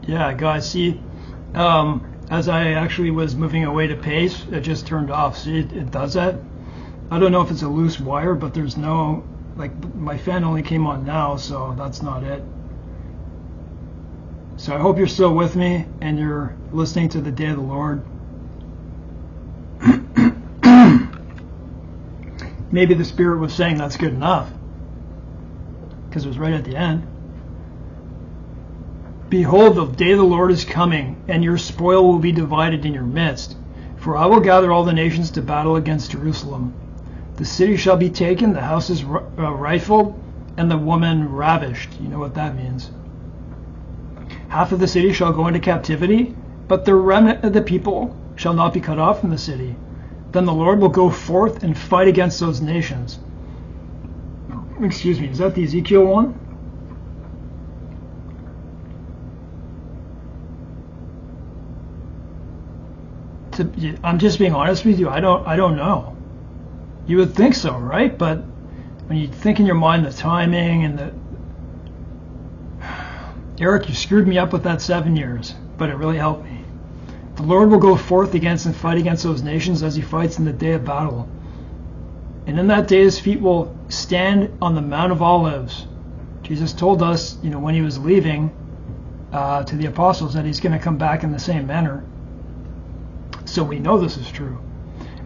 Yeah, guys, see, as I actually was moving away to pace, it just turned off. See, it does that. I don't know if it's a loose wire, but there's no, like, my fan only came on now, so that's not it. So I hope you're still with me and you're listening to the Day of the Lord. Maybe the Spirit was saying that's good enough, because it was right at the end. Behold, the day of the Lord is coming, and your spoil will be divided in your midst. For I will gather all the nations to battle against Jerusalem. The city shall be taken, the houses rifled, and the woman ravished. You know what that means. Half of the city shall go into captivity, but the remnant of the people shall not be cut off from the city. Then the Lord will go forth and fight against those nations. Excuse me, is that the Ezekiel one? I'm just being honest with you. I don't know. You would think so, right? But when you think in your mind the timing and the Eric, you screwed me up with that 7 years, but it really helped me. The Lord will go forth against and fight against those nations as he fights in the day of battle. And in that day his feet will stand on the Mount of Olives. Jesus told us, when he was leaving to the apostles, that he's going to come back in the same manner. So we know this is true.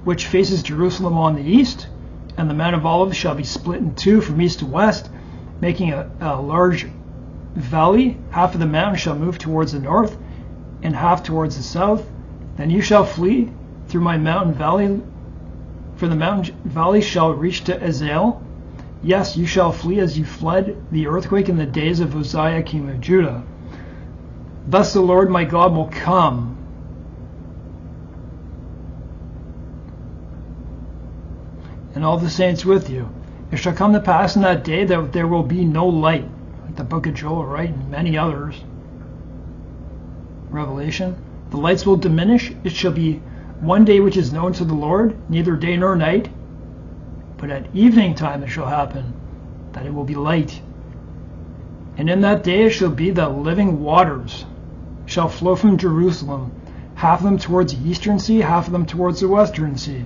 Which faces Jerusalem on the east, and the Mount of Olives shall be split in two from east to west, making a large valley. Half of the mountain shall move towards the north, and half towards the south. Then you shall flee through my mountain valley, for the mountain valley shall reach to Ezekiel. Yes, you shall flee as you fled the earthquake in the days of Uzziah king of Judah. Thus the Lord my God will come, and all the saints with you. It shall come to pass in that day that there will be no light, like the book of Joel, right, and many others. Revelation. The lights will diminish. It shall be one day which is known to the Lord, neither day nor night. But at evening time it shall happen, that it will be light. And in that day it shall be that living waters shall flow from Jerusalem, half of them towards the eastern sea, half of them towards the western sea.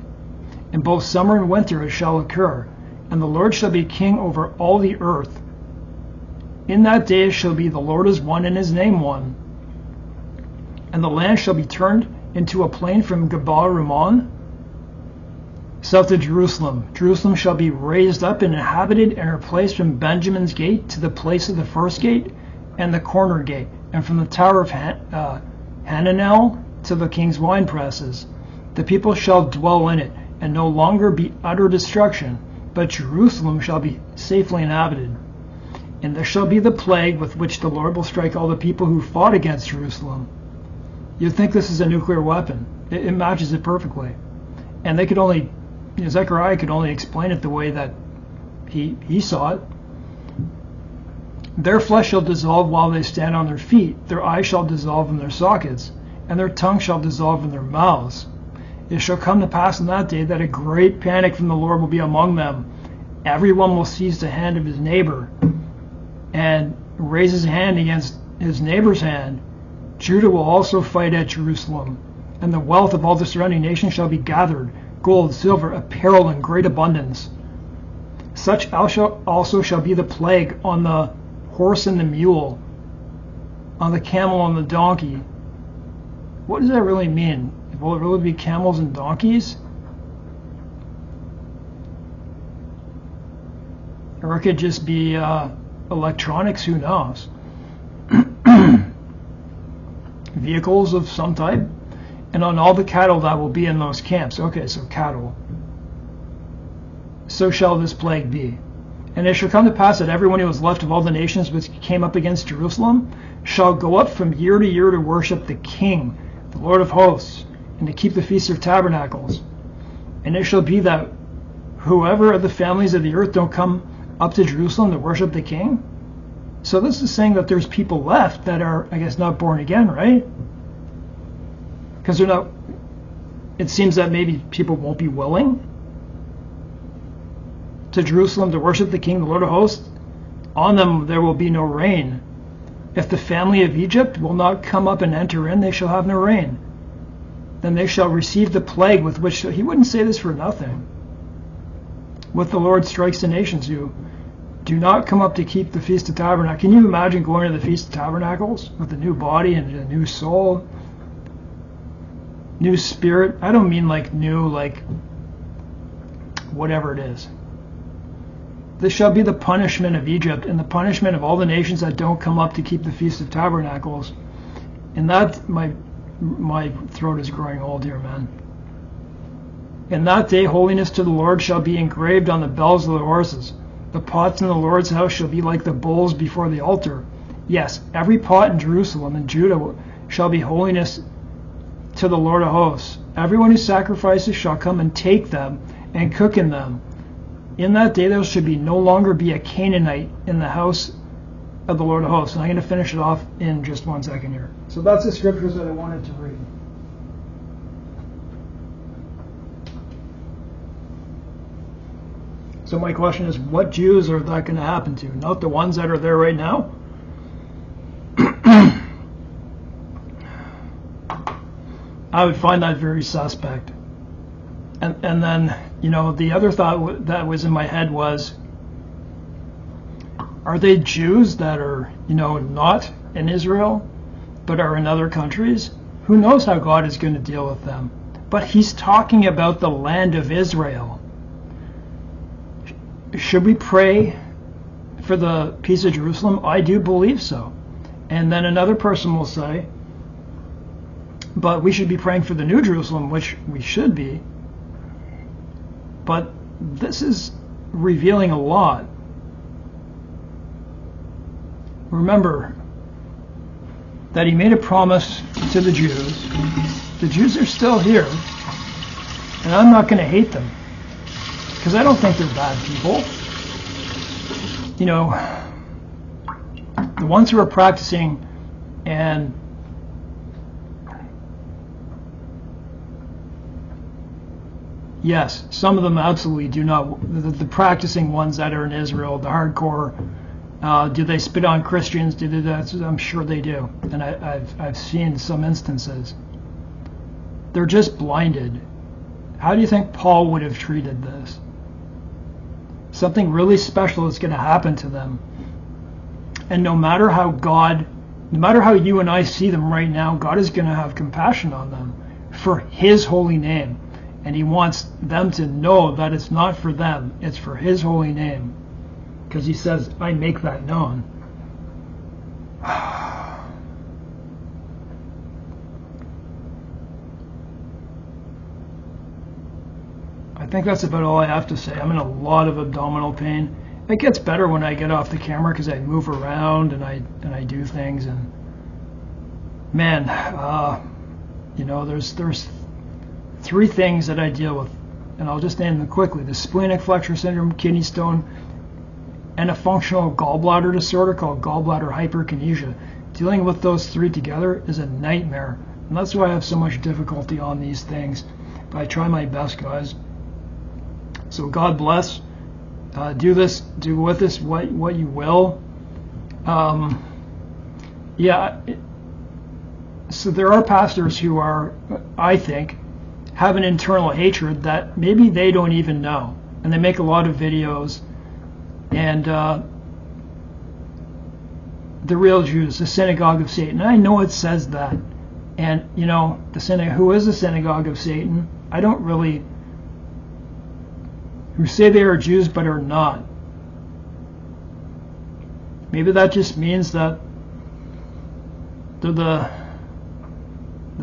In both summer and winter it shall occur, and the Lord shall be king over all the earth. In that day it shall be the Lord is one and his name one. And the land shall be turned into a plain from Gabal Rimmon south to Jerusalem. Jerusalem shall be raised up and inhabited, and her place from Benjamin's gate to the place of the first gate and the corner gate, and from the tower of Hananel to the king's wine presses. The people shall dwell in it, and no longer be utter destruction, but Jerusalem shall be safely inhabited. And this shall be the plague with which the Lord will strike all the people who fought against Jerusalem. You'd think this is a nuclear weapon. It matches it perfectly. And they could only, Zechariah could only explain it the way that he saw it. Their flesh shall dissolve while they stand on their feet. Their eyes shall dissolve in their sockets, and their tongue shall dissolve in their mouths. It shall come to pass in that day that a great panic from the Lord will be among them. Everyone will seize the hand of his neighbor and raise his hand against his neighbor's hand. Judah will also fight at Jerusalem, and the wealth of all the surrounding nations shall be gathered, gold, silver, apparel in great abundance. Such also shall be the plague on the horse and the mule, on the camel and the donkey. What does that really mean? Will it really be camels and donkeys? Or it could just be electronics, who knows? Vehicles of some type, and on all the cattle that will be in those camps. Okay, so cattle. So shall this plague be. And it shall come to pass that everyone who is left of all the nations which came up against Jerusalem shall go up from year to year to worship the King, the Lord of hosts, and to keep the Feast of Tabernacles. And it shall be that whoever of the families of the earth don't come up to Jerusalem to worship the King. So this is saying that there's people left that are, I guess, not born again, right? Because they're not, it seems that maybe people won't be willing to Jerusalem to worship the King, the Lord of hosts. On them there will be no rain. If the family of Egypt will not come up and enter in, they shall have no rain. Then they shall receive the plague with which, he wouldn't say this for nothing, with the Lord strikes the nations who do not come up to keep the Feast of Tabernacles. Can you imagine going to the Feast of Tabernacles with a new body and a new soul, new spirit? I don't mean like new, like whatever it is. This shall be the punishment of Egypt and the punishment of all the nations that don't come up to keep the Feast of Tabernacles. And that, my throat is growing old here, man. In that day, holiness to the Lord shall be engraved on the bells of the horses. The pots in the Lord's house shall be like the bowls before the altar. Yes, every pot in Jerusalem and Judah shall be holiness to the Lord of hosts. Everyone who sacrifices shall come and take them and cook in them. In that day there should no longer be a Canaanite in the house of the Lord of hosts. And I'm going to finish it off in just 1 second here. So that's the scriptures that I wanted to read. So my question is, what Jews are that going to happen to? Not the ones that are there right now? I would find that very suspect. And then, the other thought that was in my head was, are they Jews that are, not in Israel, but are in other countries? Who knows how God is going to deal with them? But he's talking about the land of Israel. Should we pray for the peace of Jerusalem? I do believe so. And then another person will say, but we should be praying for the New Jerusalem, which we should be. But this is revealing a lot. Remember that he made a promise to the Jews. The Jews are still here, and I'm not going to hate them, because I don't think they're bad people. The ones who are practicing and yes, some of them absolutely do not. The practicing ones that are in Israel, the hardcore, do they spit on Christians? Do they? I'm sure they do, and I've seen some instances. They're just blinded. How do you think Paul would have treated this? Something really special is going to happen to them, and no matter how you and I see them right now, God is going to have compassion on them for His holy name. And he wants them to know that it's not for them, it's for his holy name. Because he says, I make that known. I think that's about all I have to say. I'm in a lot of abdominal pain. It gets better when I get off the camera because I move around and I do things. And man, there's 3 things that I deal with, and I'll just name them quickly: the splenic flexure syndrome, kidney stone, and a functional gallbladder disorder called gallbladder hyperkinesia. Dealing with those 3 together is a nightmare, and that's why I have so much difficulty on these things. But I try my best, guys. So God bless. Do with this what you will. So there are pastors who are, I think, have an internal hatred that maybe they don't even know, and they make a lot of videos, and the real Jews, the synagogue of Satan. I know it says that, and who is the synagogue of Satan? I don't really, who say they are Jews but are not. Maybe that just means that they're the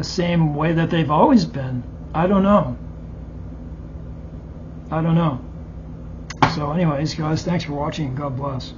same way that they've always been. I don't know. So anyways, guys, thanks for watching. God bless.